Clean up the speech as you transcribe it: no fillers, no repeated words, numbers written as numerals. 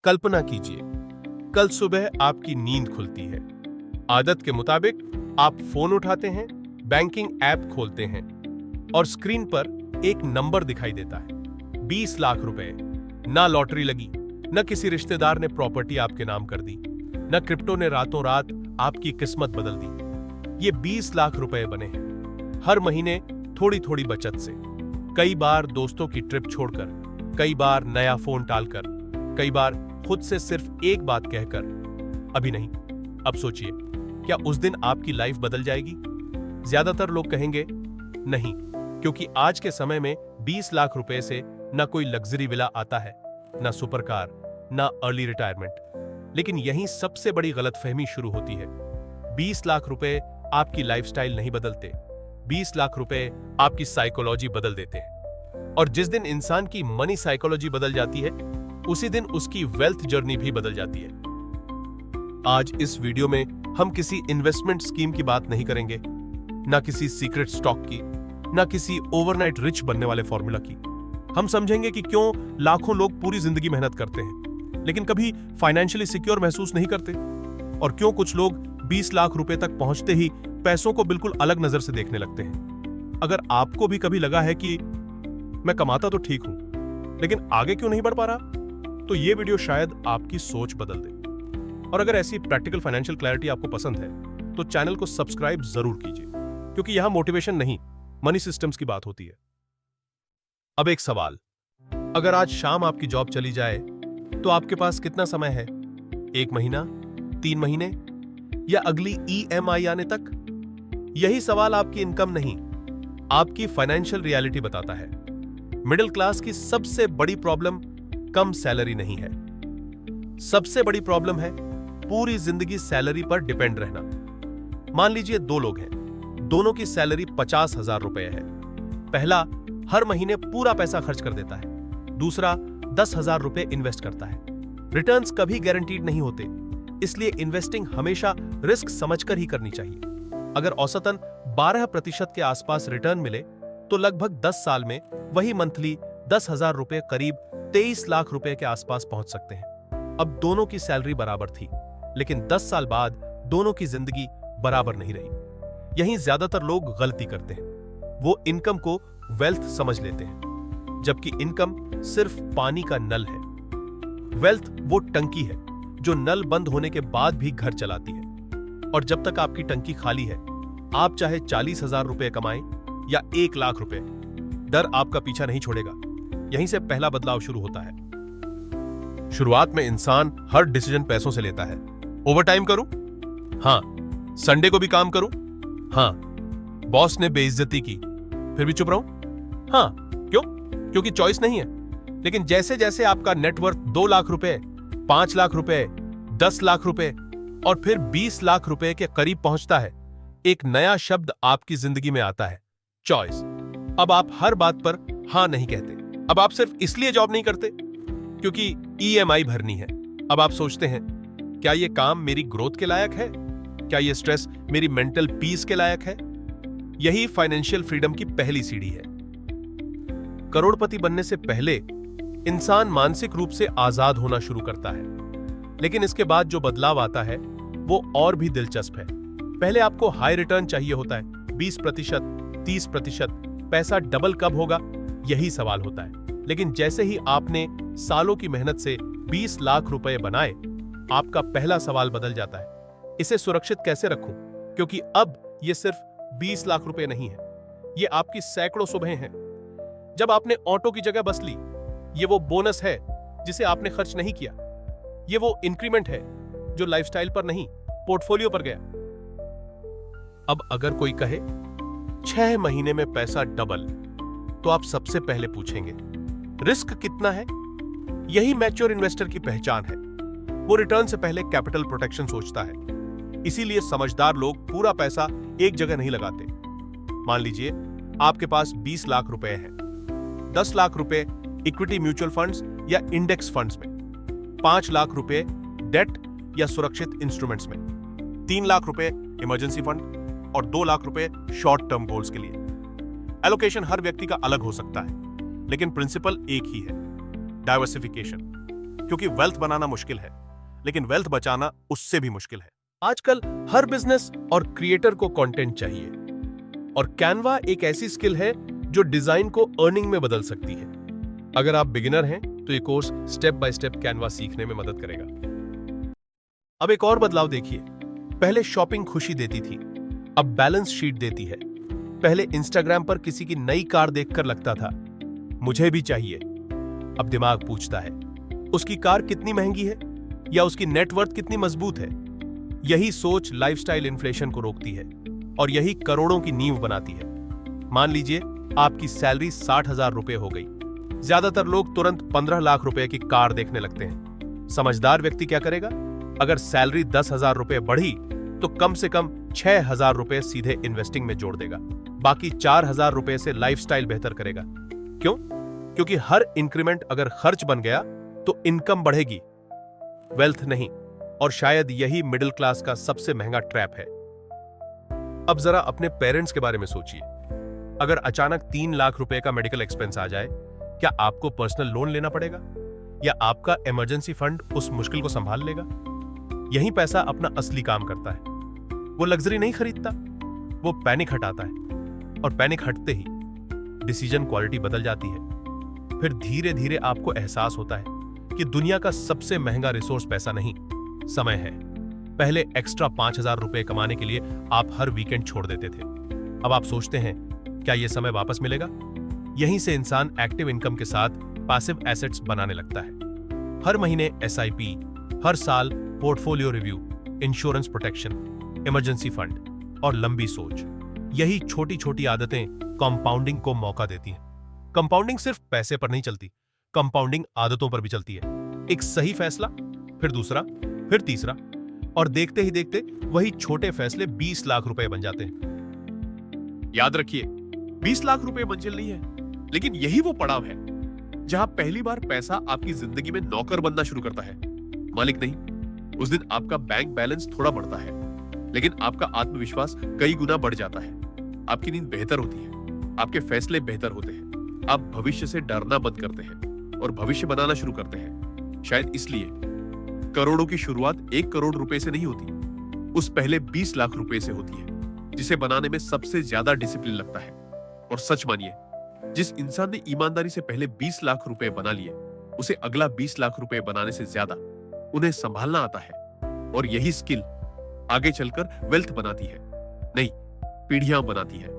कल्पना कीजिए, कल सुबह आपकी नींद खुलती है। आदत के मुताबिक आप फोन उठाते हैं, बैंकिंग ऐप खोलते हैं और स्क्रीन पर एक नंबर दिखाई देता है, 20 लाख रुपए। ना लॉटरी लगी, न किसी रिश्तेदार ने प्रॉपर्टी आपके नाम कर दी, न क्रिप्टो ने रातों रात आपकी किस्मत बदल दी। ये 20 लाख रुपए बने हैं, हर महीने थोड़ी थोड़ी बचत से, कई बार दोस्तों की ट्रिप छोड़कर, कई बार नया फोन टालकर, कई बार खुद से सिर्फ एक बात कहकर, अभी नहीं, अब सोचिए, क्या उस दिन आपकी लाइफ बदल जाएगी? ज्यादातर लोग कहेंगे नहीं, क्योंकि आज के समय में 20 लाख रुपए से ना कोई लग्जरी विला आता है, ना सुपर कार, ना अर्ली रिटायरमेंट। लेकिन यहीं सबसे बड़ी गलतफहमी शुरू होती है। 20 लाख रुपए आपकी लाइफस्टाइल नहीं बदलते, 20 लाख रुपए आपकी साइकोलॉजी बदल देते हैं। और जिस दिन इंसान की मनी साइकोलॉजी बदल जाती है, उसी दिन उसकी वेल्थ जर्नी भी बदल जाती है। आज इस वीडियो में हम किसी इन्वेस्टमेंट स्कीम की बात नहीं करेंगे, ना किसी सीक्रेट स्टॉक की, ना किसी ओवरनाइट रिच बनने वाले फॉर्मूला की। हम समझेंगे कि क्यों लाखों लोग पूरी जिंदगी मेहनत करते हैं लेकिन कभी फाइनेंशियली सिक्योर महसूस नहीं करते, और क्यों कुछ लोग 20 लाख रुपए तक पहुंचते ही पैसों को बिल्कुल अलग नजर से देखने लगते हैं। अगर आपको भी कभी लगा है कि मैं कमाता तो ठीक हूं लेकिन आगे क्यों नहीं बढ़ पा रहा, तो ये वीडियो शायद आपकी सोच बदल दे। और अगर ऐसी प्रैक्टिकल फाइनेंशियल क्लैरिटी आपको पसंद है तो चैनल को सब्सक्राइब जरूर कीजिए, क्योंकि यहां मोटिवेशन नहीं, मनी सिस्टम्स की बात होती है। अब एक सवाल, अगर आज शाम आपकी जॉब चली जाए तो आपके पास कितना समय है? 1 महीना, 3 महीने, या अगली EMI आने तक? यही सवाल आपकी इनकम नहीं, आपकी फाइनेंशियल रियलिटी बताता है। मिडिल क्लास की सबसे बड़ी प्रॉब्लम कम सैलरी नहीं है, सबसे बड़ी प्रॉब्लम है पूरी जिंदगी सैलरी पर डिपेंड रहना। मान लीजिए 2 लोग हैं, दोनों की सैलरी 50,000 रुपए है। पहला हर महीने पूरा पैसा खर्च कर देता है, दूसरा 10,000 रुपए इन्वेस्ट करता है। रिटर्न्स कभी गारंटीड नहीं होते, इसलिए इन्वेस्टिंग हमेशा रिस्क समझकर ही करनी चाहिए। अगर औसतन 12% के आसपास रिटर्न मिले तो लगभग 10 साल में वही मंथली 10,000 रुपए करीब 23 लाख रुपए के आसपास पहुंच सकते हैं। अब दोनों की सैलरी बराबर थी, लेकिन 10 साल बाद दोनों की जिंदगी बराबर नहीं रही। यहीं ज्यादातर लोग गलती करते हैं, वो इनकम को वेल्थ समझ लेते हैं, जबकि इनकम सिर्फ पानी का नल है। वेल्थ वो टंकी है जो नल बंद होने के बाद भी घर चलाती है। और जब तक आपकी टंकी खाली है, आप चाहे 40,000 रुपए कमाएं या 1 लाख रुपए, डर आपका पीछा नहीं छोड़ेगा। यहीं से पहला बदलाव शुरू होता है। शुरुआत में इंसान हर डिसीजन पैसों से लेता है। ओवरटाइम करूं? हां। संडे को भी काम करूं? हां। बॉस ने बेइज्जती की, फिर भी चुप रहूं? हां। क्यों? क्योंकि चॉइस नहीं है। लेकिन जैसे जैसे आपका नेटवर्थ 2 लाख रुपए, 5 लाख रुपए, 10 लाख रुपए और फिर 20 लाख रुपए के करीब पहुंचता है, एक नया शब्द आपकी जिंदगी में आता है, चॉइस। अब आप हर बात पर हां नहीं कहते। अब आप सिर्फ इसलिए जॉब नहीं करते क्योंकि EMI भरनी है। अब आप सोचते हैं, क्या यह काम मेरी ग्रोथ के लायक है? क्या यह स्ट्रेस मेरी मेंटल पीस के लायक है? यही फाइनेंशियल फ्रीडम की पहली सीढ़ी है। करोड़पति बनने से पहले इंसान मानसिक रूप से आजाद होना शुरू करता है, लेकिन इसके बाद जो बदलाव आता है वो और भी दिलचस्प है। पहले आपको हाई रिटर्न चाहिए होता है, 20%, 30%। पैसा डबल कब होगा, यही सवाल होता है। लेकिन जैसे ही आपने सालों की मेहनत से 20 लाख रुपए बनाए, आपका पहला सवाल बदल जाता है, इसे सुरक्षित कैसे रखूं? क्योंकि अब यह सिर्फ 20 लाख रुपए नहीं है, ये आपकी सैकड़ों सुबह हैं। जब आपने ऑटो की जगह बस ली, ये वो बोनस है जिसे आपने खर्च नहीं किया, ये वो इंक्रीमेंट है जो लाइफस्टाइल पर नहीं, पोर्टफोलियो पर गया। अब अगर कोई कहे 6 महीने में पैसा डबल, तो आप सबसे पहले पूछेंगे रिस्क कितना है? यही मैच्योर इन्वेस्टर की पहचान है। वो रिटर्न से पहले कैपिटल प्रोटेक्शन सोचता है। इसीलिए समझदार लोग पूरा पैसा एक जगह नहीं लगाते। मान लीजिए आपके पास 20 लाख रुपए हैं, 10 लाख रुपए इक्विटी म्यूचुअल फंड्स या इंडेक्स फंड्स में, 5 लाख रुपए डेट या सुरक्षित इंस्ट्रूमेंट्स में, 3 लाख रुपए इमरजेंसी फंड और 2 लाख रुपए शॉर्ट टर्म गोल्स के लिए। एलोकेशन हर व्यक्ति का अलग हो सकता है, लेकिन प्रिंसिपल एक ही है, डाइवर्सिफिकेशन। क्योंकि वेल्थ बनाना मुश्किल है, लेकिन वेल्थ बचाना उससे भी मुश्किल है। आजकल हर बिजनेस और क्रिएटर को कंटेंट चाहिए, और कैनवा एक ऐसी स्किल है जो डिजाइन को अर्निंग में बदल सकती है। अगर आप बिगिनर हैं तो ये course step by step Canva सीखने में मदद करेगा। अब एक और बदलाव देखिए। पहले शॉपिंग खुशी देती थी, अब बैलेंस शीट देती है। पहले इंस्टाग्राम पर किसी की नई कार देखकर लगता था मुझे भी चाहिए, अब दिमाग पूछता है उसकी कार कितनी महंगी है या उसकी नेटवर्थ कितनी मजबूत है। यही सोच लाइफस्टाइल इन्फ्लेशन को रोकती है और यही करोड़ों की नींव बनाती है। मान लीजिए आपकी सैलरी 60,000 रुपए हो गई। ज्यादातर लोग तुरंत 15 लाख रुपए की कार देखने लगते हैं। समझदार व्यक्ति क्या करेगा? अगर सैलरी 10,000 रुपए बढ़ी तो कम से कम 6,000 रुपए सीधे इन्वेस्टिंग में जोड़ देगा। बाकी 4,000 रुपए से लाइफस्टाइल बेहतर करेगा। क्यों? क्योंकि हर इंक्रीमेंट अगर खर्च बन गया तो इनकम बढ़ेगी, वेल्थ नहीं। और शायद यही मिडिल क्लास का सबसे महंगा ट्रैप है। अब जरा अपने पेरेंट्स के बारे में सोचिए। अगर अचानक 3 लाख रुपए का मेडिकल एक्सपेंस आ जाए, क्या आपको पर्सनल लोन लेना पड़ेगा या आपका इमरजेंसी फंड उस मुश्किल को संभाल लेगा? यही पैसा अपना असली काम करता है। वो लग्जरी नहीं खरीदता, वो पैनिक हटाता है, और पैनिक हटते ही डिसीजन क्वालिटी बदल जाती है। फिर धीरे धीरे आपको एहसास होता है कि दुनिया का सबसे महंगा रिसोर्स पैसा नहीं, समय है। पहले एक्स्ट्रा 5,000 रुपए कमाने के लिए आप हर वीकेंड छोड़ देते थे। अब आप सोचते हैं क्या यह समय वापस मिलेगा? यहीं से इंसान एक्टिव इनकम के साथ पैसिव एसेट्स बनाने लगता है। हर महीने एसआईपी, हर साल portfolio review, insurance protection, emergency fund और लंबी सोच। यही छोटी छोटी आदतें कंपाउंडिंग को मौका देती हैं। कंपाउंडिंग सिर्फ पैसे पर नहीं चलती, कंपाउंडिंग आदतों पर भी चलती है। एक सही फैसला, फिर दूसरा, फिर तीसरा, और देखते ही देखते वही छोटे फैसले 20 लाख रुपए बन जाते हैं। याद रखिए, 20 लाख रुपए मंजिल नहीं है, लेकिन यही वो पड़ाव है जहां पहली बार पैसा आपकी जिंदगी में नौकर बनना शुरू करता है, मालिक नहीं। उस दिन आपका बैंक बैलेंस थोड़ा बढ़ता है, लेकिन आपका आत्मविश्वास कई गुना बढ़ जाता है। आपकी नींद बेहतर होती है, आपके फैसले बेहतर होते हैं, आप भविष्य से डरना बंद करते हैं और भविष्य बनाना शुरू करते हैं। शायद इसलिए करोड़ों की शुरुआत 1 करोड़ रुपए से नहीं होती, उस पहले 20 लाख रुपए से होती है, जिसे बनाने में सबसे ज्यादा डिसिप्लिन लगता है। और सच मानिए, जिस इंसान ने ईमानदारी से पहले 20 लाख रुपए बना लिए, उसे अगला 20 लाख रुपए बनाने से ज्यादा उन्हें संभालना आता है। और यही स्किल आगे चलकर वेल्थ बनाती है, नहीं, पीढ़ियां बनाती है।